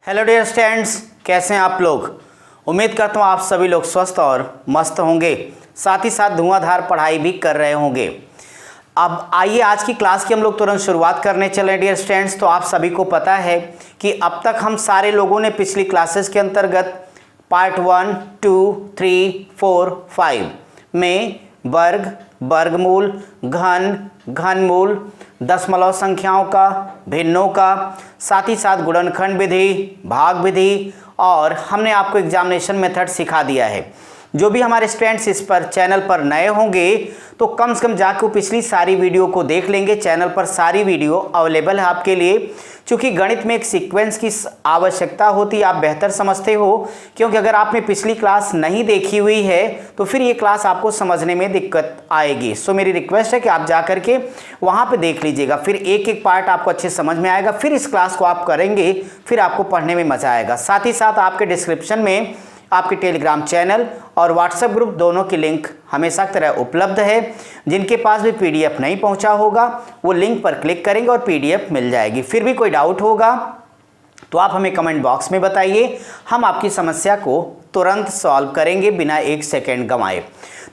Hello dear students, कैसे हैं आप लोग। उम्मीद करता हूँ आप सभी लोग स्वस्थ और मस्त होंगे, साथ ही साथ धुआंधार पढ़ाई भी कर रहे होंगे। अब आइए आज की क्लास की हम लोग तुरंत शुरुआत करने चले डियर स्टूडेंट्स। तो आप सभी को पता है कि अब तक हम सारे लोगों ने पिछली क्लासेस के अंतर्गत पार्ट 1, 2, 3, 4, 5 में वर्ग, वर्गमूल, घन, घनमूल, दशमलव संख्याओं का, भिन्नों का, साथ ही साथ गुणनखंड विधि, भाग विधि और हमने आपको एग्जामिनेशन मेथड सिखा दिया है। जो भी हमारे स्टूडेंट्स इस पर चैनल पर नए होंगे तो कम से कम जाकर पिछली सारी वीडियो को देख लेंगे। चैनल पर सारी वीडियो अवेलेबल है आपके लिए। क्योंकि गणित में एक सीक्वेंस की आवश्यकता होती है, आप बेहतर समझते हो, क्योंकि अगर आपने पिछली क्लास नहीं देखी हुई है तो फिर ये क्लास आपको समझने में दिक्कत आएगी। सो मेरी रिक्वेस्ट है कि आप जा करके वहाँ पे देख लीजिएगा, फिर एक एक पार्ट आपको अच्छे समझ में आएगा। फिर इस क्लास को आप करेंगे, फिर आपको पढ़ने में मज़ा आएगा। साथ ही साथ आपके डिस्क्रिप्शन में आपके टेलीग्राम चैनल और व्हाट्सएप ग्रुप दोनों की लिंक हमेशा की तरह उपलब्ध है। जिनके पास भी पीडीएफ नहीं पहुंचा होगा वो लिंक पर क्लिक करेंगे और पीडीएफ मिल जाएगी। फिर भी कोई डाउट होगा तो आप हमें कमेंट बॉक्स में बताइए, हम आपकी समस्या को तुरंत सॉल्व करेंगे बिना एक सेकेंड गंवाए।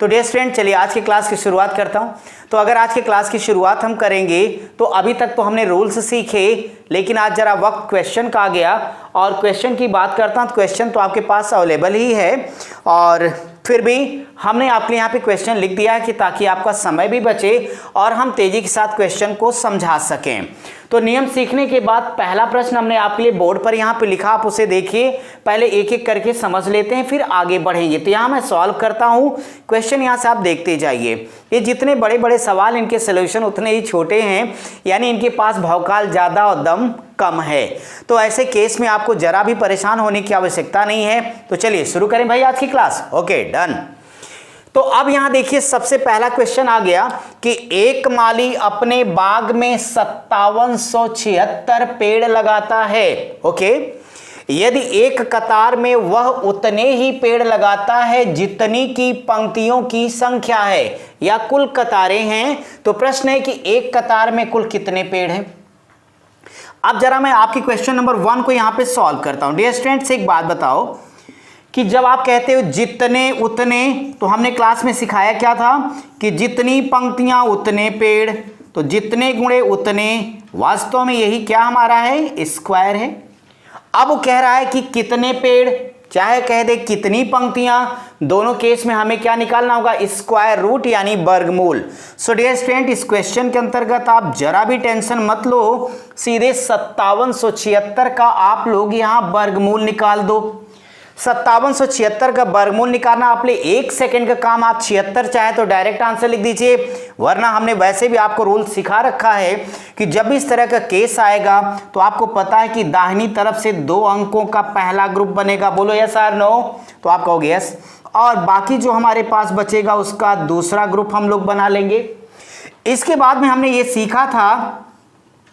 तो डियर स्टूडेंट, चलिए आज की क्लास की शुरुआत करता हूं। तो अगर आज की क्लास की शुरुआत हम करेंगे तो अभी तक तो हमने रूल्स सीखे, लेकिन आज जरा वक्त क्वेश्चन का आ गया और क्वेश्चन की बात करता हूं तो क्वेश्चन तो आपके पास अवेलेबल ही है और फिर भी हमने आपके लिए यहाँ पे क्वेश्चन लिख दिया है कि ताकि आपका समय भी बचे और हम तेजी के साथ क्वेश्चन को समझा सकें। तो नियम सीखने के बाद पहला प्रश्न हमने आपके लिए बोर्ड पर यहाँ पे लिखा, आप उसे देखिए, पहले एक एक करके समझ लेते हैं फिर आगे बढ़ेंगे। तो यहाँ मैं सॉल्व करता हूँ क्वेश्चन, यहाँ से आप देखते जाइए। ये जितने बड़े बड़े सवाल इनके सोल्यूशन उतने ही छोटे हैं, यानी इनके पास भौकाल ज़्यादा और दम कम है। तो ऐसे केस में आपको जरा भी परेशान होने की आवश्यकता नहीं है। तो चलिए शुरू करें भाई आज की क्लास। Okay done. तो अब यहां देखिए सबसे पहला क्वेश्चन आ गया कि एक माली अपने बाग में 5776 पेड़ लगाता है। ओके, यदि एक कतार में वह उतने ही पेड़ लगाता है जितनी की पंक्तियों की संख्या है या कुल कतारें हैं, तो प्रश्न है कि एक कतार में कुल कितने पेड़ हैं। अब जरा मैं आपकी क्वेश्चन नंबर 1 को यहां पे सॉल्व करता हूं। डियर स्टूडेंट्स, एक बात बताओ कि जब आप कहते हो जितने उतने, तो हमने क्लास में सिखाया क्या था कि जितनी पंक्तियां उतने पेड़, तो जितने गुणे उतने, वास्तव में यही क्या हमारा है, स्क्वायर है। अब वो कह रहा है कि कितने पेड़, चाहे कह दे कितनी पंक्तियां, दोनों केस में हमें क्या निकालना होगा, स्क्वायर रूट यानी वर्गमूल। सो डियर स्टूडेंट, इस क्वेश्चन के अंतर्गत आप जरा भी टेंशन मत लो, सीधे 5776 का आप लोग यहां वर्गमूल निकाल दो। 5776 का वर्गमूल निकालना आप लिए 1 सेकंड का काम। आप 76 चाहे तो डायरेक्ट आंसर लिख दीजिए, वरना हमने वैसे भी आपको रूल सिखा रखा है कि जब इस तरह का केस आएगा तो आपको पता है कि दाहिनी तरफ से 2 अंकों का पहला ग्रुप बनेगा। बोलो यस और नो, तो आप कहोगे यस, और बाकी जो हमारे पास बचेगा उसका दूसरा ग्रुप हम लोग बना लेंगे। इसके बाद में हमने ये सीखा था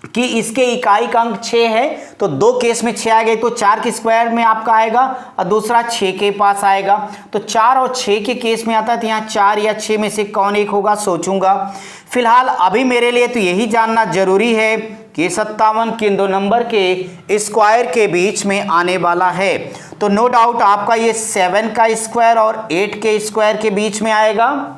कि इसके इकाई का अंक 6 है, तो 2 केस में 6 आ गए, तो 4 के स्क्वायर में आपका आएगा और दूसरा 6 के पास आएगा। तो 4 और 6 के केस में आता है, तो यहाँ 4 या 6 में से कौन एक होगा, सोचूंगा। फिलहाल अभी मेरे लिए तो यही जानना जरूरी है कि 57 किन दो नंबर के स्क्वायर के बीच में आने वाला है। तो नो डाउट आपका ये 7 का स्क्वायर और 8 के स्क्वायर के बीच में आएगा।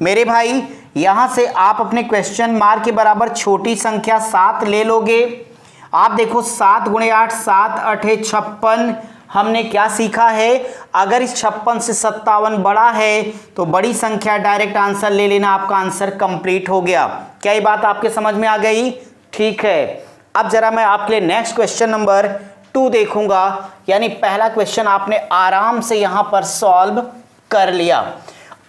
मेरे भाई यहां से आप अपने क्वेश्चन मार्क के बराबर छोटी संख्या 7 ले लोगे। आप देखो 7 गुणे 8, 7 8 56। हमने क्या सीखा है, अगर इस 56 से 57 बड़ा है तो बड़ी संख्या डायरेक्ट आंसर ले लेना, आपका आंसर कंप्लीट हो गया। क्या ये बात आपके समझ में आ गई? ठीक है। अब जरा मैं आपके लिए नेक्स्ट क्वेश्चन नंबर 2 देखूंगा, यानी पहला क्वेश्चन आपने आराम से यहां पर सॉल्व कर लिया।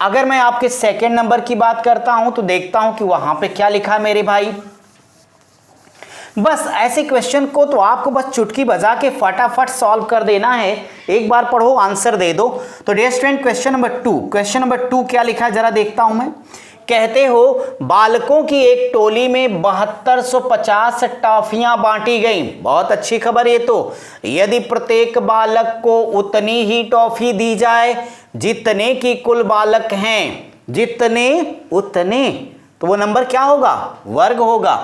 अगर मैं आपके सेकंड नंबर की बात करता हूं तो देखता हूं कि वहां पे क्या लिखा है मेरे भाई। बस ऐसे क्वेश्चन को तो आपको बस चुटकी बजा के फटाफट सॉल्व कर देना है, एक बार पढ़ो आंसर दे दो। तो डियर स्टूडेंट, क्वेश्चन नंबर 2 क्या लिखा है जरा देखता हूं मैं। कहते हो बालकों की एक टोली में 7250 टॉफियां बांटी गई। बहुत अच्छी खबर ये तो। यदि प्रत्येक बालक को उतनी ही टॉफी दी जाए जितने की कुल बालक हैं, जितने उतने, तो वो नंबर क्या होगा, वर्ग होगा।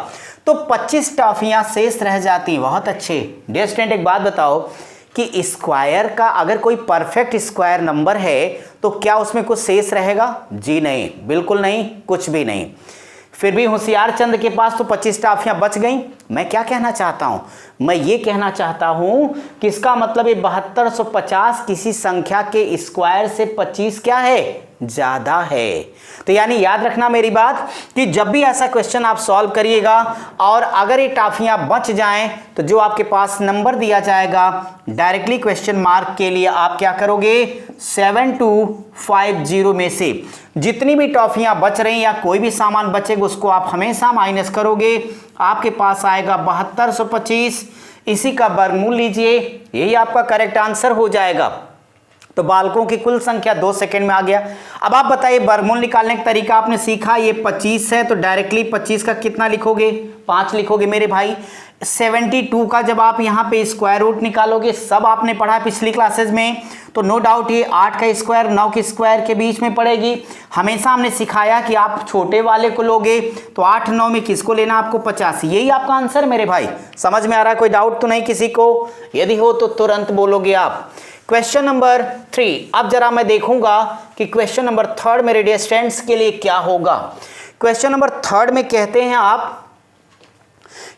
तो 25 टॉफियां शेष रह जाती। बहुत अच्छे। डियर स्टूडेंट, एक बात बताओ कि स्क्वायर का अगर कोई परफेक्ट स्क्वायर नंबर है तो क्या उसमें कुछ शेष रहेगा? जी नहीं, बिल्कुल नहीं, कुछ भी नहीं। फिर भी होशियार चंद के पास तो 25 टॉफियां बच गई। मैं क्या कहना चाहता हूं? मैं ये कहना चाहता हूं कि इसका मतलब ये 7250 किसी संख्या के स्क्वायर से 25 क्या है? ज्यादा है। तो यानी याद रखना मेरी बात कि जब भी ऐसा क्वेश्चन आप सॉल्व करिएगा और अगर ये टॉफियां बच जाएं तो जो आपके पास नंबर दिया जाएगा डायरेक्टली क्वेश्चन मार्क के लिए आप क्या करोगे? 7250 में से जितनी भी टॉफियां बच रही या कोई भी सामान बचेगा उसको आप हमेशा माइनस करोगे। आपके पास आएगा 7225। इसी का वर्गमूल लीजिए, यही आपका करेक्ट आंसर हो जाएगा। तो बालकों की कुल संख्या 2 सेकंड में आ गया। अब आप बताइए वर्गमूल निकालने का तरीका आपने सीखा। ये 25 है तो डायरेक्टली 25 का कितना लिखोगे? 5 लिखोगे मेरे भाई। 72 का जब आप यहाँ पे स्क्वायर रूट निकालोगे, सब आपने पढ़ा पिछली क्लासेस में, तो नो डाउट ये 8 का स्क्वायर 9 के स्क्वायर के बीच में पड़ेगी। हमेशा हमने सिखाया कि आप छोटे वाले को लोगे तो 8 9 में किसको लेना? आपको 85। यही आपका आंसर मेरे भाई। समझ में आ रहा है? कोई डाउट तो नहीं किसी को? यदि हो तो तुरंत बोलोगे आप। Question number 3। अब जरा मैं देखूंगा कि क्वेश्चन नंबर 3 मेरे डियर स्टूडेंट्स के लिए क्या होगा। क्वेश्चन नंबर 3 में कहते हैं आप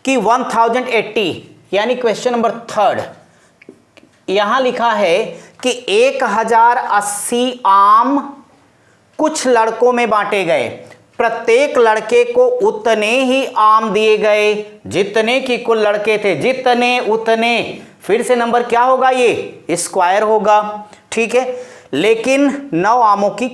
कि 1080, यानी क्वेश्चन नंबर 3 यहां लिखा है कि 1080 आम कुछ लड़कों में बांटे गए। प्रत्येक लड़के को उतने ही आम दिए गए जितने की कुल लड़के थे। जितने उतने, फिर से नंबर क्या होगा? ये स्क्वायर होगा, ठीक है। लेकिन 9 आमों की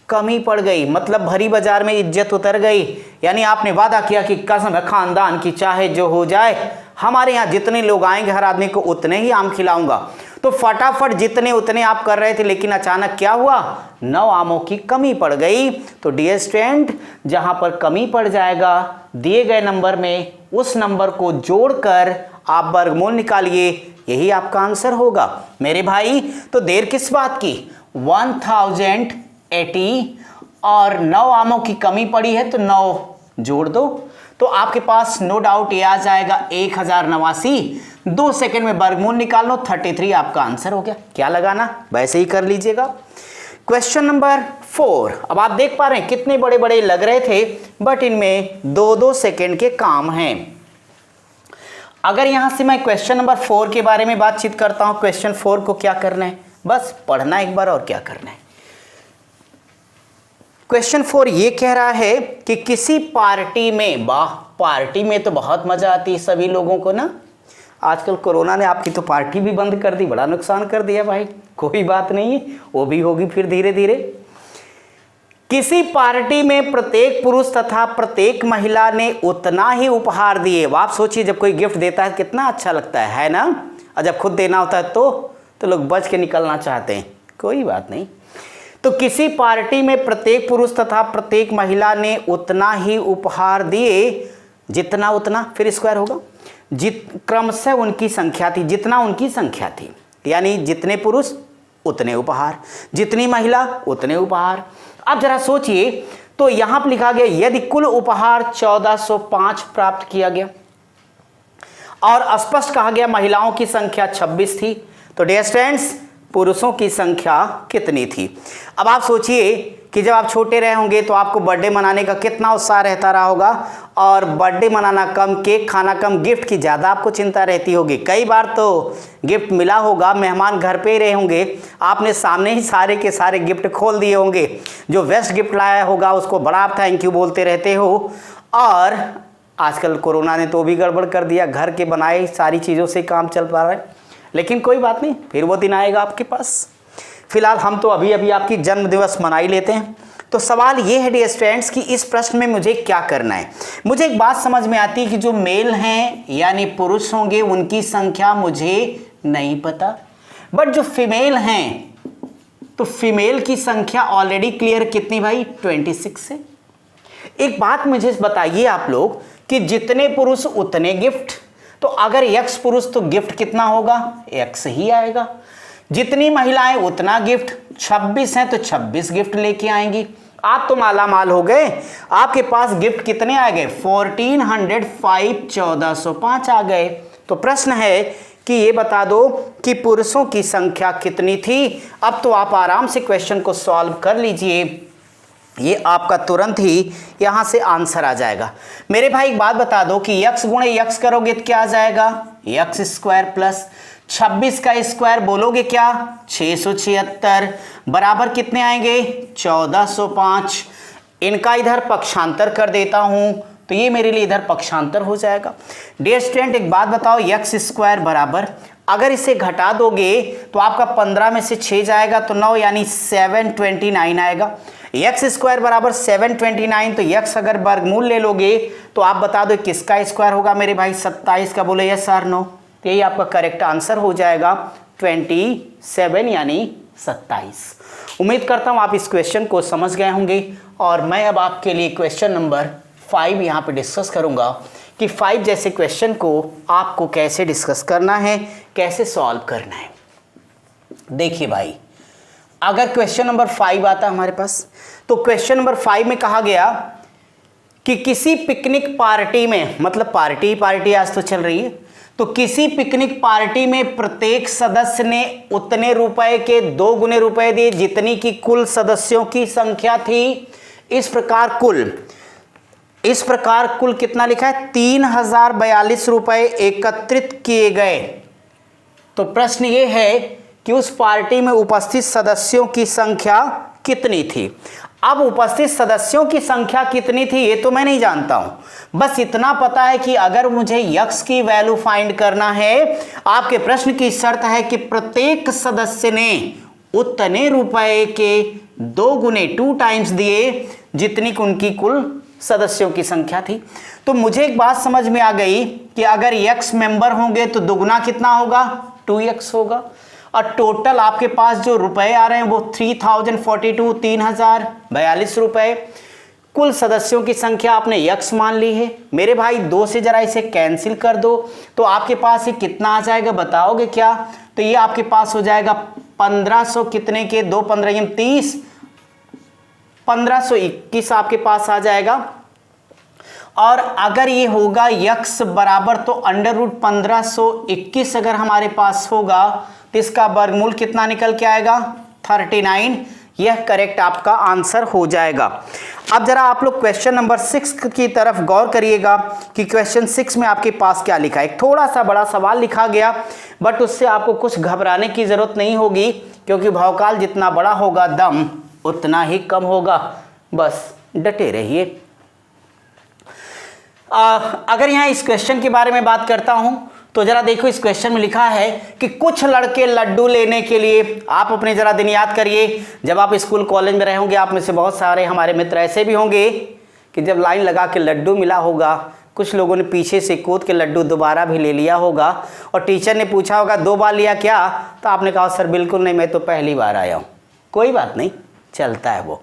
कमी पड़ गई, मतलब भरी बाजार में इज्जत उतर गई। यानी आपने वादा किया कि कसम है खानदान की चाहे जो हो जाए, हमारे यहाँ जितने लोग आएंगे हर आदमी को उतने ही आम खिलाऊंगा। तो फटाफट जितने उतने आप कर रहे थे, लेकिन अचानक क्या हुआ? 9 आमों की कमी पड़ गई। तो डियर स्टूडेंट, जहां पर कमी पड़ जाएगा दिए गए नंबर में, उस नंबर को जोड़कर आप वर्गमूल निकालिए, यही आपका आंसर होगा मेरे भाई। तो देर किस बात की? 1080 और 9 आमों की कमी पड़ी है तो 9 जोड़ दो, तो आपके पास नो डाउट ये आ जाएगा 1089। 2 सेकंड में वर्गमूल निकाल लो, 33 आपका आंसर हो गया। क्या लगाना वैसे ही कर लीजिएगा। Question number 4। अब आप देख पा रहे हैं कितने बड़े बड़े लग रहे थे, बट इनमें 2-2 सेकंड के काम हैं। अगर यहां से मैं क्वेश्चन नंबर 4 के बारे में बातचीत करता हूं, क्वेश्चन 4 को क्या करना है? बस पढ़ना एक बार, और क्या करना है। क्वेश्चन 4 ये कह रहा है कि किसी पार्टी में, वाह पार्टी में तो बहुत मजा आती है सभी लोगों को ना। आजकल कोरोना ने आपकी तो पार्टी भी बंद कर दी, बड़ा नुकसान कर दिया भाई। कोई बात नहीं है, वो भी होगी फिर धीरे धीरे। किसी पार्टी में प्रत्येक पुरुष तथा प्रत्येक महिला ने उतना ही उपहार दिए। आप सोचिए, जब कोई गिफ्ट देता है कितना अच्छा लगता है ना। और जब खुद देना होता है तो लोग बच के निकलना चाहते हैं। कोई बात नहीं। तो किसी पार्टी में प्रत्येक पुरुष तथा प्रत्येक महिला ने उतना ही उपहार दिए, जितना उतना फिर स्क्वायर होगा, क्रमशः उनकी संख्या थी, जितना उनकी संख्या थी। यानी जितने पुरुष उतने उपहार, जितनी महिला उतने उपहार। अब जरा सोचिए, तो यहां पर लिखा गया यदि कुल उपहार 1405 प्राप्त किया गया और स्पष्ट कहा गया महिलाओं की संख्या 26 थी, तो डियर स्टूडेंट्स पुरुषों की संख्या कितनी थी? अब आप सोचिए कि जब आप छोटे रहे होंगे तो आपको बर्थडे मनाने का कितना उत्साह रहता रहा होगा, और बर्थडे मनाना कम, केक खाना कम, गिफ्ट की ज़्यादा आपको चिंता रहती होगी। कई बार तो गिफ्ट मिला होगा, मेहमान घर पे ही रहे होंगे, आपने सामने ही सारे के सारे गिफ्ट खोल दिए होंगे। जो बेस्ट गिफ्ट लाया होगा उसको बड़ा आप थैंक यू बोलते रहते हो। और आजकल कोरोना ने तो भी गड़बड़ कर दिया, घर के बनाए सारी चीज़ों से काम चल पा रहा है। लेकिन कोई बात नहीं, फिर वो दिन आएगा आपके पास। फिलहाल हम तो अभी अभी आपकी जन्म दिवस मना ही लेते हैं। तो सवाल ये है डियर स्टूडेंट्स कि इस प्रश्न में मुझे क्या करना है। मुझे एक बात समझ में आती है कि जो मेल हैं यानी पुरुष होंगे उनकी संख्या मुझे नहीं पता, बट जो फीमेल हैं तो फीमेल की संख्या ऑलरेडी क्लियर कितनी भाई? 26 है। एक बात मुझे बताइए आप लोग कि जितने पुरुष उतने गिफ्ट, तो अगर x पुरुष तो गिफ्ट कितना होगा? x ही आएगा। जितनी महिलाएं उतना गिफ्ट, 26 हैं तो 26 गिफ्ट लेके आएंगी। आप तो माला माल हो गए। आपके पास गिफ्ट कितने आ गए? 1405 1405 आ गए। तो प्रश्न है कि ये बता दो कि पुरुषों की संख्या कितनी थी। अब तो आप आराम से क्वेश्चन को सॉल्व कर लीजिए, ये आपका तुरंत ही यहां से आंसर आ जाएगा। मेरे भाई एक बात बता दो कि यक्स गुणे यक्स करोगे तो क्या आ जाएगा? यक्स स्क्वायर प्लस 26 का स्क्वायर बोलोगे क्या? 676 बराबर कितने आएंगे? 1405। इनका इधर पक्षांतर कर देता हूं तो ये मेरे लिए इधर पक्षांतर हो जाएगा। डियर स्टूडेंट एक बात बताओ, यक्स स्क्वायर बराबर अगर इसे घटा दोगे तो आपका 15 में से 6 जाएगा तो 9 यानी 729 आएगा। यक्स स्क्वायर बराबर 729, तो यक्स अगर वर्गमूल ले लोगे तो आप बता दो किसका स्क्वायर होगा मेरे भाई? 27 का। बोले यस और नो? तो यही आपका करेक्ट आंसर हो जाएगा 27 यानी 27। उम्मीद करता हूं आप इस क्वेश्चन को समझ गए होंगे और मैं अब आपके लिए क्वेश्चन नंबर 5 यहाँ पे डिस्कस करूँगा कि 5 जैसे क्वेश्चन को आपको कैसे डिस्कस करना है, कैसे सॉल्व करना है। देखिए भाई, अगर क्वेश्चन नंबर 5 आता है हमारे पास, तो क्वेश्चन नंबर 5 में कहा गया कि किसी पिकनिक पार्टी में, मतलब पार्टी आज तो चल रही है, तो किसी पिकनिक पार्टी में प्रत्येक सदस्य ने उतने रुपए के 2 गुने रुपए दिए जितनी की कुल सदस्यों की संख्या थी। इस प्रकार कुल कितना लिखा है? 3042 रुपए एकत्रित किए गए। तो प्रश्न ये है कि उस पार्टी में उपस्थित सदस्यों की संख्या कितनी थी। अब उपस्थित सदस्यों की संख्या कितनी थी ये तो मैं नहीं जानता हूं, बस इतना पता है कि अगर मुझे यक्स की वैल्यू फाइंड करना है, आपके प्रश्न की शर्त है कि प्रत्येक सदस्य ने उतने रुपए के 2 गुने 2 टाइम्स दिए जितनी उनकी कुल सदस्यों की संख्या थी। तो मुझे एक बात समझ में आ गई कि अगर यक्स मेंबर होंगे तो दुगुना कितना होगा? 2x होगा। और टोटल आपके पास जो रुपए आ रहे हैं वो 3042 रुपए। कुल सदस्यों की संख्या आपने यक्स मान ली है। मेरे भाई 2 से जरा इसे कैंसिल कर दो तो आपके पास ये कितना आ जाएगा बताओगे क्या? तो ये आपके पास हो जाएगा 1500 कितने के? 2 15 30, 1521 आपके पास आ जाएगा। और अगर ये होगा यक्स बराबर तो अंडर रूट 1521 अगर हमारे पास होगा तो इसका वर्गमूल कितना निकल के आएगा? 39। यह करेक्ट आपका आंसर हो जाएगा। अब जरा आप लोग क्वेश्चन नंबर 6 की तरफ गौर करिएगा कि क्वेश्चन 6 में आपके पास क्या लिखा है। एक थोड़ा सा बड़ा सवाल लिखा गया, बट उससे आपको कुछ घबराने की जरूरत नहीं होगी, क्योंकि भवकाल जितना बड़ा होगा दम उतना ही कम होगा। बस डटे रहिए। अगर यहाँ इस क्वेश्चन के बारे में बात करता हूं तो जरा देखो, इस क्वेश्चन में लिखा है कि कुछ लड़के लड्डू लेने के लिए, आप अपने जरा दिन याद करिए, जब आप स्कूल कॉलेज में रहे होंगे, आप में से बहुत सारे हमारे मित्र ऐसे भी होंगे कि जब लाइन लगा के लड्डू मिला होगा, कुछ लोगों ने पीछे से कूद के लड्डू दोबारा भी ले लिया होगा और टीचर ने पूछा होगा 2 बार लिया क्या? तो आपने कहा सर बिल्कुल नहीं, मैं तो पहली बार आया हूँ। कोई बात नहीं, चलता है वो।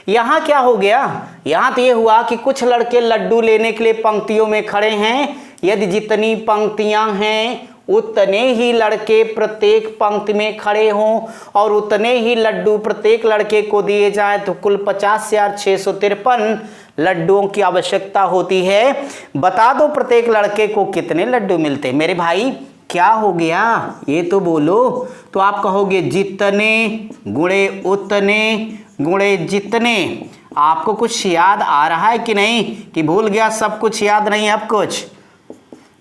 यहाँ क्या हो गया? यहाँ तो ये हुआ कि कुछ लड़के लड्डू लेने के लिए पंक्तियों में खड़े हैं। यदि जितनी पंक्तियां हैं उतने ही लड़के प्रत्येक पंक्ति में खड़े हों और उतने ही लड्डू प्रत्येक लड़के को दिए जाए तो कुल 50,653 लड्डुओं की आवश्यकता होती है। बता दो प्रत्येक लड़के को कितने लड्डू मिलते? मेरे भाई क्या हो गया ये तो बोलो। तो आप कहोगे जितने गुणे उतने गुणे जितने। आपको कुछ याद आ रहा है कि नहीं, कि भूल गया सब कुछ याद नहीं? अब कुछ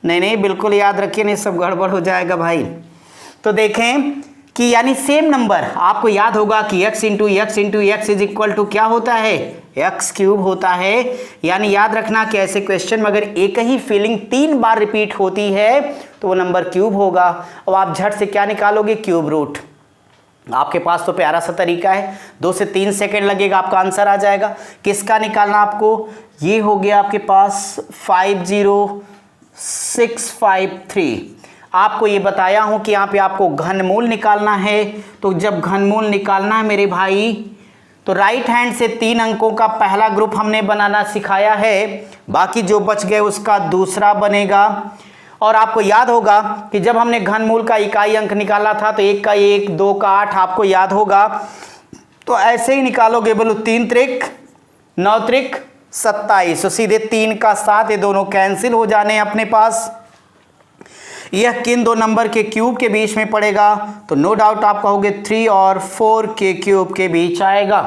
नहीं, बिल्कुल याद रखिए, नहीं सब गड़बड़ हो जाएगा भाई। तो देखें कि यानी सेम नंबर आपको याद होगा कि x into x into x is equal to क्या होता है? एक्स क्यूब होता है। यानी याद रखना कि ऐसे क्वेश्चन में अगर एक ही फीलिंग 3 बार रिपीट होती है तो वो नंबर क्यूब होगा। अब आप झट से क्या निकालोगे? Cube root. आपके पास तो प्यारा सा तरीका है, 2 से 3 सेकेंड लगेगा, आपका आंसर आ जाएगा। किसका निकालना आपको? ये हो गया आपके पास 50653। आपको ये बताया हूं कि यहाँ पे आपको घनमूल निकालना है। तो जब घनमूल निकालना है मेरे भाई, तो राइट हैंड से 3 अंकों का पहला ग्रुप हमने बनाना सिखाया है, बाकी जो बच गए उसका दूसरा बनेगा। और आपको याद होगा कि जब हमने घनमूल का इकाई अंक निकाला था तो 1 का 1, 2 का 8, आपको याद होगा। तो ऐसे ही निकालोगे, बोलो 3 त्रिक 9 त्रिक 27, तो सीधे 3 का 7, ये दोनों कैंसिल हो जाने अपने पास। यह किन दो नंबर के क्यूब के बीच में पड़ेगा, तो नो डाउट आप कहोगे 3 और 4 के क्यूब के बीच आएगा।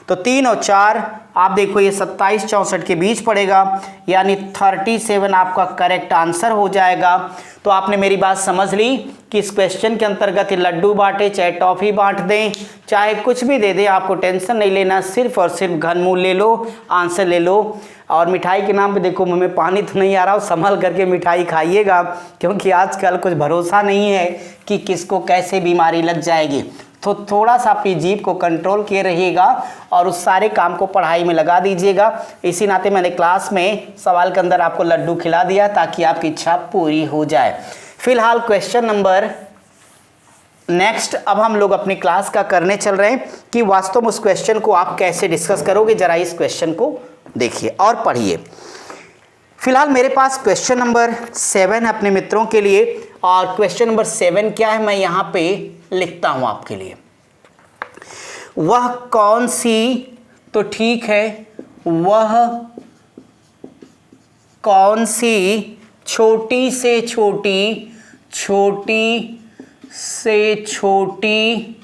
तो 3 और 4 आप देखो ये 27 64 के बीच पड़ेगा, यानी 37 आपका करेक्ट आंसर हो जाएगा। तो आपने मेरी बात समझ ली कि इस क्वेश्चन के अंतर्गत लड्डू बांटे, चाहे टॉफी बांट दें, चाहे कुछ भी दे दें, आपको टेंशन नहीं लेना, सिर्फ और सिर्फ घनमूल ले लो, आंसर ले लो। और मिठाई के नाम पे देखो मुँह में पानी तो नहीं आ रहा हो, संभल करके मिठाई खाइएगा, क्योंकि आजकल कुछ भरोसा नहीं है कि किसको कैसे बीमारी लग जाएगी। तो थोड़ा सा अपनी जीभ को कंट्रोल किए रहिएगा और उस सारे काम को पढ़ाई में लगा दीजिएगा। इसी नाते मैंने क्लास में सवाल के अंदर आपको लड्डू खिला दिया ताकि आपकी इच्छा पूरी हो जाए। फिलहाल क्वेश्चन नंबर नेक्स्ट अब हम लोग अपनी क्लास का करने चल रहे हैं कि वास्तव में उस क्वेश्चन को आप कैसे डिस्कस करोगे। जरा इस क्वेश्चन को देखिए और पढ़िए। फिलहाल मेरे पास क्वेश्चन नंबर 7 है अपने मित्रों के लिए, और क्वेश्चन नंबर 7 क्या है मैं यहाँ पे लिखता हूँ आपके लिए। वह कौन सी, तो ठीक है, वह कौन सी छोटी से छोटी, छोटी से छोटी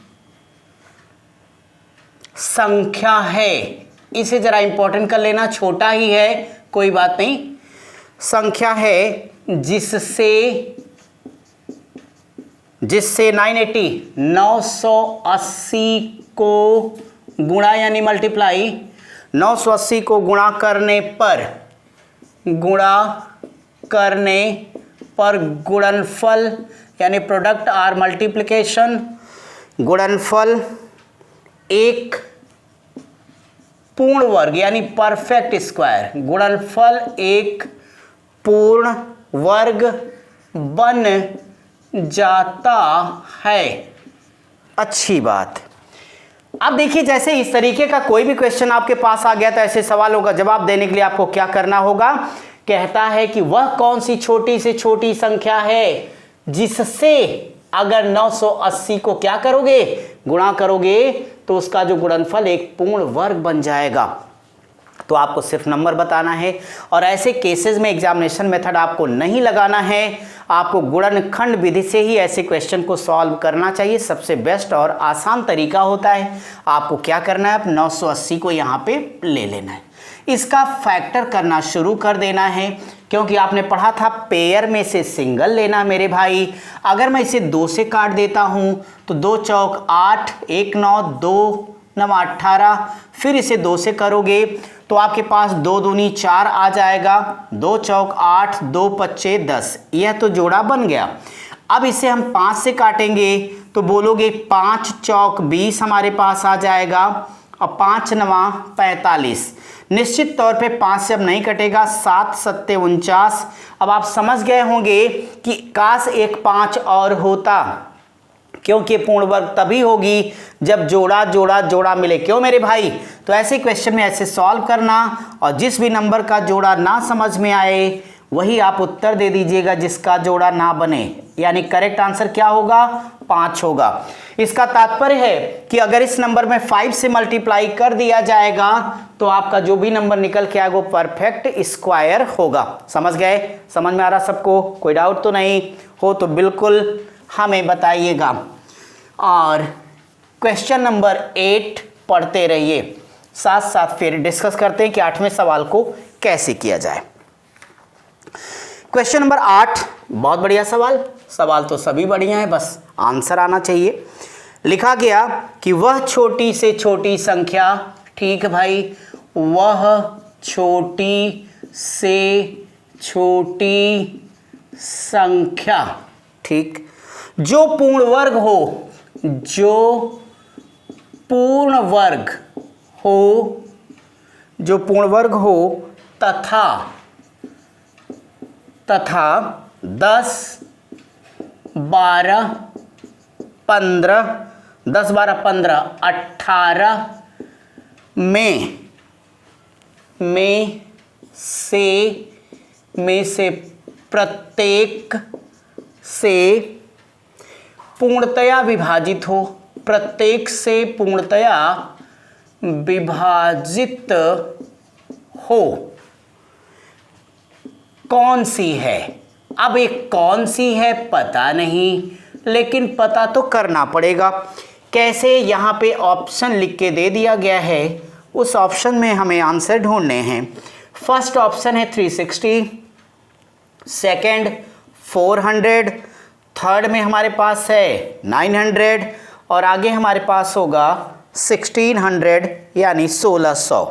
संख्या है। इसे जरा इंपॉर्टेंट कर लेना, छोटा ही है कोई बात नहीं, संख्या है जिससे 980 को गुणा यानी मल्टीप्लाई, 980 को गुणा करने पर गुणनफल यानी प्रोडक्ट आर मल्टीप्लिकेशन, गुणनफल एक पूर्ण वर्ग यानी परफेक्ट स्क्वायर, गुणनफल एक पूर्ण वर्ग बन जाता है। अच्छी बात। अब देखिए, जैसे इस तरीके का कोई भी क्वेश्चन आपके पास आ गया तो ऐसे सवालों का जवाब देने के लिए आपको क्या करना होगा। कहता है कि वह कौन सी छोटी से छोटी संख्या है जिससे अगर 980 को क्या करोगे, गुणा करोगे, तो उसका जो गुणनफल एक पूर्ण वर्ग बन जाएगा। तो आपको सिर्फ नंबर बताना है, और ऐसे केसेस में एग्जामिनेशन मेथड आपको नहीं लगाना है, आपको गुणनखंड विधि से ही ऐसे क्वेश्चन को सॉल्व करना चाहिए। सबसे बेस्ट और आसान तरीका होता है। आपको क्या करना है, 980 को यहाँ पे ले लेना है, इसका फैक्टर करना शुरू कर देना है, क्योंकि आपने पढ़ा था पेयर में से सिंगल लेना मेरे भाई। अगर मैं इसे 2 से काट देता हूँ तो 2 चौक 8, 1 9, 2 9 18, फिर इसे 2 से करोगे तो आपके पास 2 दूनी 4 आ जाएगा, 2 चौक 8, 2 पच्चे 10, यह तो जोड़ा बन गया। अब इसे हम 5 से काटेंगे तो बोलोगे 5 चौक 20 हमारे पास आ जाएगा, और 5 9 45। निश्चित तौर पे 5 से अब नहीं कटेगा, 7 7 49। अब आप समझ गए होंगे कि काश एक 5 और होता, क्योंकि पूर्ण वर्ग तभी होगी जब जोड़ा जोड़ा जोड़ा मिले। क्यों मेरे भाई? तो ऐसे क्वेश्चन में ऐसे सॉल्व करना, और जिस भी नंबर का जोड़ा ना समझ में आए वही आप उत्तर दे दीजिएगा जिसका जोड़ा ना बने, यानी करेक्ट आंसर क्या होगा, 5 होगा। इसका तात्पर्य है कि अगर इस नंबर में 5 से मल्टीप्लाई कर दिया जाएगा तो आपका जो भी नंबर निकल के आएगा वो परफेक्ट स्क्वायर होगा। समझ गए? समझ में आ रहा सबको? कोई डाउट तो नहीं हो तो बिल्कुल हमें बताइएगा। और क्वेश्चन नंबर 8 पढ़ते रहिए, साथ साथ फिर डिस्कस करते हैं कि 8वें सवाल को कैसे किया जाए। क्वेश्चन नंबर 8 बहुत बढ़िया सवाल तो सभी बढ़िया है, बस आंसर आना चाहिए। लिखा गया कि वह छोटी से छोटी संख्या, ठीक भाई, वह छोटी से छोटी संख्या, ठीक, जो पूर्ण वर्ग हो, जो पूर्ण वर्ग हो तथा 10 12 15 10 12 15 18 में से प्रत्येक से पूर्णतया विभाजित हो, प्रत्येक से पूर्णतया विभाजित हो, कौन सी है। अब एक कौन सी है पता नहीं, लेकिन पता तो करना पड़ेगा। कैसे, यहां पे ऑप्शन लिख के दे दिया गया है, उस ऑप्शन में हमें आंसर ढूंढने हैं। फर्स्ट ऑप्शन है 360, सेकंड 400, थर्ड में हमारे पास है 900 और आगे हमारे पास होगा 1600 यानी 1600।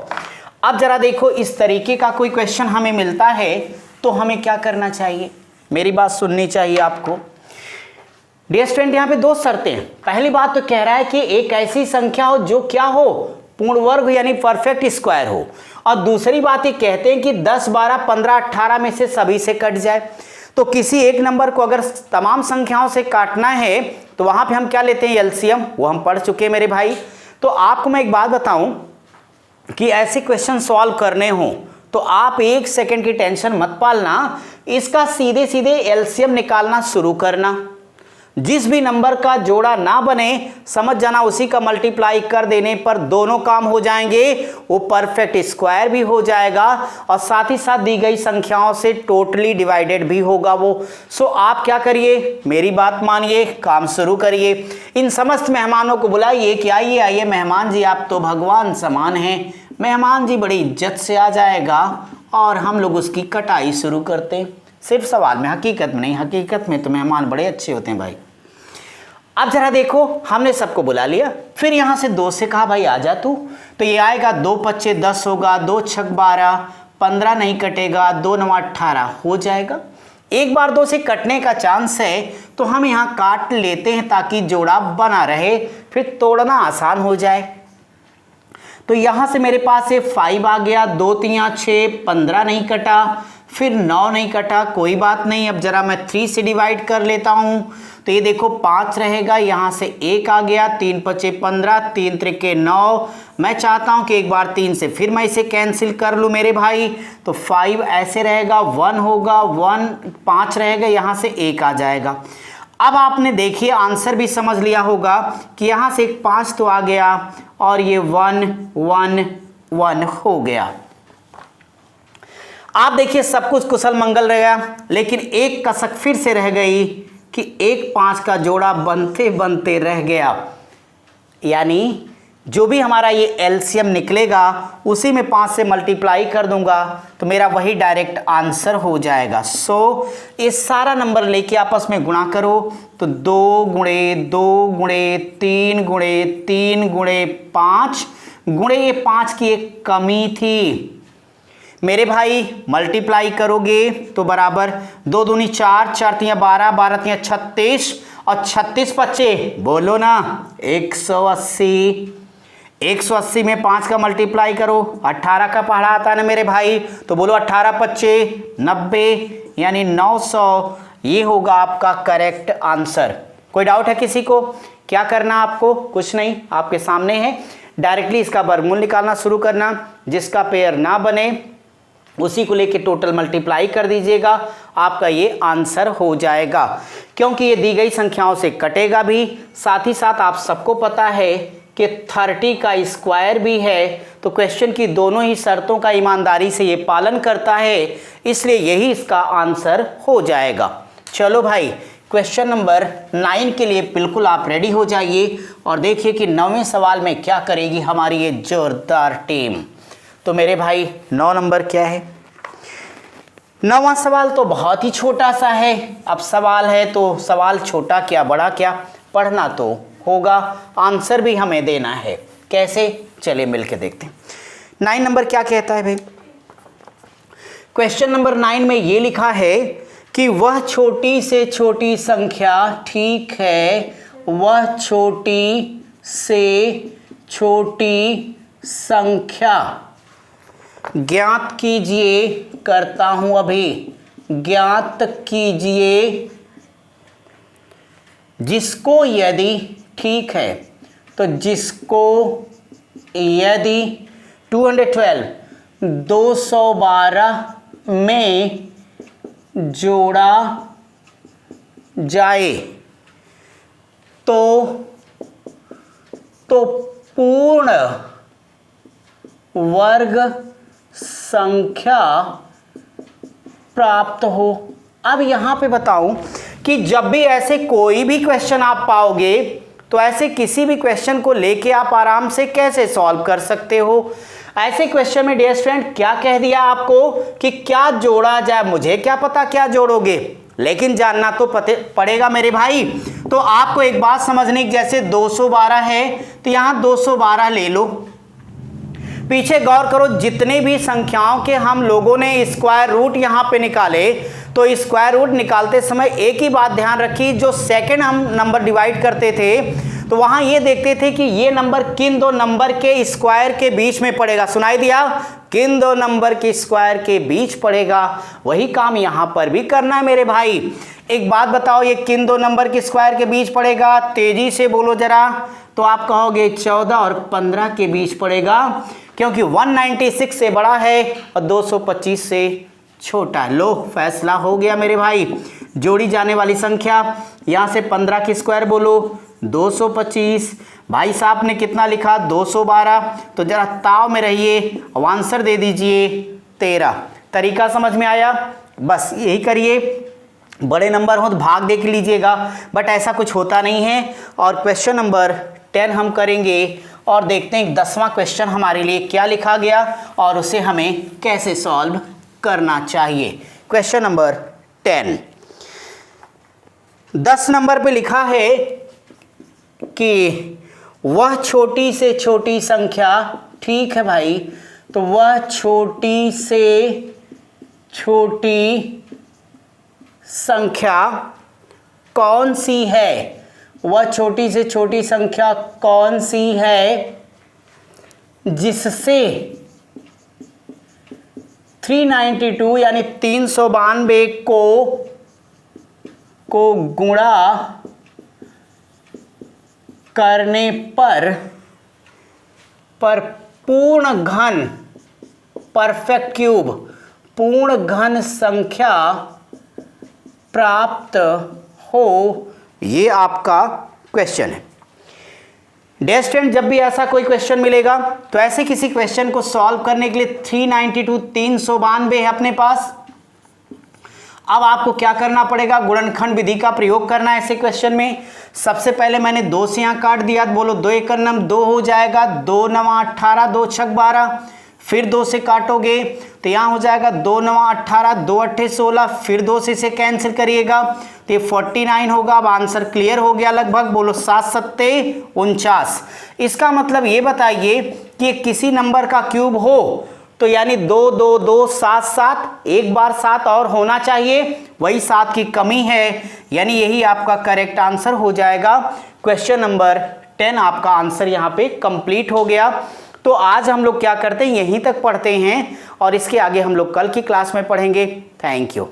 अब जरा देखो, इस तरीके का कोई क्वेश्चन हमें मिलता है तो हमें क्या करना चाहिए, मेरी बात सुननी चाहिए आपको। डियर स्टूडेंट, यहां पे दो शर्तें हैं। पहली बात तो कह रहा है कि एक ऐसी संख्या हो जो क्या हो, पूर्ण वर्ग यानी परफेक्ट स्क्वायर हो, और दूसरी बात ये कहते हैं कि 10, 12, 15, 18 में से सभी से कट जाए। तो किसी एक नंबर को अगर तमाम संख्याओं से काटना है तो वहां पे हम क्या लेते हैं, एलसीएम, वो हम पढ़ चुके हैं मेरे भाई। तो आपको मैं एक बात बताऊं कि ऐसे क्वेश्चन सॉल्व करने हो तो आप 1 सेकंड की टेंशन मत पालना, इसका सीधे सीधे एलसीएम निकालना शुरू करना। जिस भी नंबर का जोड़ा ना बने समझ जाना उसी का मल्टीप्लाई कर देने पर दोनों काम हो जाएंगे, वो परफेक्ट स्क्वायर भी हो जाएगा और साथ ही साथ दी गई संख्याओं से टोटली डिवाइडेड भी होगा वो। सो आप क्या करिए, मेरी बात मानिए, काम शुरू करिए। इन समस्त मेहमानों को बुलाइए कि आइए आइए मेहमान जी, आप तो भगवान समान हैं। मेहमान जी बड़ी इज्जत से आ जाएगा और हम लोग उसकी कटाई शुरू करते हैं। सिर्फ सवाल में, हकीकत में नहीं, हकीकत में तो मेहमान बड़े अच्छे होते हैं भाई। अब जरा देखो, हमने सबको बुला लिया, फिर यहां से 2 से कहा भाई आ जा तू, तो ये आएगा 2 पच्चे 10 होगा, 2 छक 12, 15 नहीं कटेगा, 2 9 18 हो जाएगा। एक बार 2 से कटने का चांस है तो हम यहां काट लेते हैं ताकि जोड़ा बना रहे, फिर तोड़ना आसान हो जाए। तो यहां से मेरे पास ये 5 आ गया, 2 3 6, 15 नहीं कटा, फिर 9 नहीं कटा, कोई बात नहीं। अब जरा मैं 3 से डिवाइड कर लेता हूं तो ये देखो 5 रहेगा, यहां से 1 आ गया, 3 पचे 15, 3 त्रिके 9। मैं चाहता हूं कि एक बार 3 से फिर मैं इसे कैंसिल कर लूं मेरे भाई, तो 5 ऐसे रहेगा, 1 होगा, 1 5 रहेगा, यहां से 1 आ जाएगा। अब आपने देखिए आंसर भी समझ लिया होगा कि यहां से 5 तो आ गया और ये 1 1 1 हो गया। आप देखिए सब कुछ कुशल मंगल रहेगा, लेकिन एक कसक फिर से रह गई कि 1 5 का जोड़ा बनते बनते रह गया, यानी जो भी हमारा ये एलसीएम निकलेगा उसी में 5 से मल्टीप्लाई कर दूंगा तो मेरा वही डायरेक्ट आंसर हो जाएगा। सो इस सारा नंबर लेके आपस में गुणा करो तो 2 गुणे 2 गुणे 3 गुणे 3 गुणे 5 गुणे ये 5 की एक कमी थी मेरे भाई, मल्टीप्लाई करोगे तो बराबर 2 दूनी 4, 4 तियां 12, 12 तियां 36 और 36 पच्चे बोलो ना 180। 180 में 5 का मल्टीप्लाई करो, 18 का पहाड़ा आता है ना मेरे भाई, तो बोलो 18 पच्चे 90 यानी 900। ये होगा आपका करेक्ट आंसर। कोई डाउट है किसी को? क्या करना आपको? कुछ नहीं, आपके सामने है, डायरेक्टली इसका वर्गमूल निकालना शुरू करना, जिसका पेयर ना बने उसी को लेके टोटल मल्टीप्लाई कर दीजिएगा, आपका ये आंसर हो जाएगा। क्योंकि ये दी गई संख्याओं से कटेगा भी, साथ ही साथ आप सबको पता है कि 30 का स्क्वायर भी है, तो क्वेश्चन की दोनों ही शर्तों का ईमानदारी से ये पालन करता है, इसलिए यही इसका आंसर हो जाएगा। चलो भाई, क्वेश्चन नंबर 9 के लिए बिल्कुल आप रेडी हो जाइए और देखिए कि 9वें सवाल में क्या करेगी हमारी ये जोरदार टीम। तो मेरे भाई 9 नंबर क्या है? 9वां सवाल तो बहुत ही छोटा सा है। अब सवाल है तो सवाल छोटा क्या बड़ा क्या, पढ़ना तो होगा, आंसर भी हमें देना है। कैसे? चलिए मिलके देखते हैं। 9 नंबर क्या कहता है भाई? क्वेश्चन नंबर 9 में ये लिखा है कि वह छोटी से छोटी संख्या, ठीक है, वह छोटी से छोटी संख्या ज्ञात कीजिए, करता हूं अभी, ज्ञात कीजिए जिसको यदि, ठीक है, तो जिसको यदि 212 212 में जोड़ा जाए तो पूर्ण वर्ग संख्या प्राप्त हो। अब यहां पे बताऊं कि जब भी ऐसे कोई भी क्वेश्चन आप पाओगे तो ऐसे किसी भी क्वेश्चन को लेके आप आराम से कैसे सॉल्व कर सकते हो। ऐसे क्वेश्चन में डियर स्टूडेंट क्या कह दिया आपको कि क्या जोड़ा जाए, मुझे क्या पता क्या जोड़ोगे, लेकिन जानना तो पड़ेगा मेरे भाई। तो आपको एक बात समझने की, जैसे 212 है तो यहां 212 ले लो। पीछे गौर करो, जितने भी संख्याओं के हम लोगों ने स्क्वायर रूट यहां पे निकाले, तो स्क्वायर रूट निकालते समय एक ही बात ध्यान रखी, जो सेकंड हम नंबर डिवाइड करते थे तो वहां ये देखते थे कि ये नंबर किन दो नंबर के स्क्वायर के बीच में पड़ेगा। सुनाई दिया? किन दो नंबर के स्क्वायर के बीच पड़ेगा। वही काम यहां पर भी करना है मेरे भाई। एक बात बताओ, ये किन दो नंबर के स्क्वायर के बीच पड़ेगा? तेजी से बोलो जरा। तो आप कहोगे 14 और 15 के बीच पड़ेगा, क्योंकि 196 से बड़ा है और 225 से छोटा। लो, फैसला हो गया मेरे भाई। जोड़ी जाने वाली संख्या, यहां से 15 की स्क्वायर बोलो 225। भाई साहब ने कितना लिखा? 212। तो जरा ताव में रहिए, अब आंसर दे दीजिए 13। तरीका समझ में आया? बस यही करिए। बड़े नंबर हो तो भाग देख लीजिएगा, बट ऐसा कुछ होता नहीं है। और क्वेश्चन नंबर 10 हम करेंगे और देखते हैं 10वां क्वेश्चन हमारे लिए क्या लिखा गया और उसे हमें कैसे सॉल्व करना चाहिए। क्वेश्चन नंबर 10, 10 नंबर पे लिखा है कि वह छोटी से छोटी संख्या, ठीक है भाई, तो वह छोटी से छोटी संख्या कौन सी है? वह छोटी से छोटी संख्या कौन सी है जिससे 392 यानी 392 को गुणा करने पर पूर्ण घन, परफेक्ट क्यूब, पूर्ण घन संख्या प्राप्त हो। ये आपका क्वेश्चन है। डियर स्टूडेंट, जब भी ऐसा कोई क्वेश्चन मिलेगा तो ऐसे किसी क्वेश्चन को सॉल्व करने के लिए 392 है अपने पास। अब आपको क्या करना पड़ेगा? गुणनखंड विधि का प्रयोग करना है ऐसे क्वेश्चन में। सबसे पहले मैंने 2 से यहां काट दिया, बोलो 2 एकम 2 हो जाएगा, 2 9 18, 2 6 12। फिर 2 से काटोगे तो यहां हो जाएगा 2 9 18, 2 8 16, फिर 2 से इसे कैंसिल करिएगा तो ये 49 होगा। अब आंसर क्लियर हो गया लगभग, बोलो 7 7 49। इसका मतलब ये बताइए कि किसी नंबर का क्यूब हो तो यानी 2 2 2 7 7, एक बार 7 और होना चाहिए, वही 7 की कमी है, यानी यही आपका करेक्ट आंसर हो जाएगा। क्वेश्चन नंबर 10 आपका आंसर यहाँ पे कंप्लीट हो गया। तो आज हम लोग क्या करते हैं, यहीं तक पढ़ते हैं और इसके आगे हम लोग कल की क्लास में पढ़ेंगे। Thank you.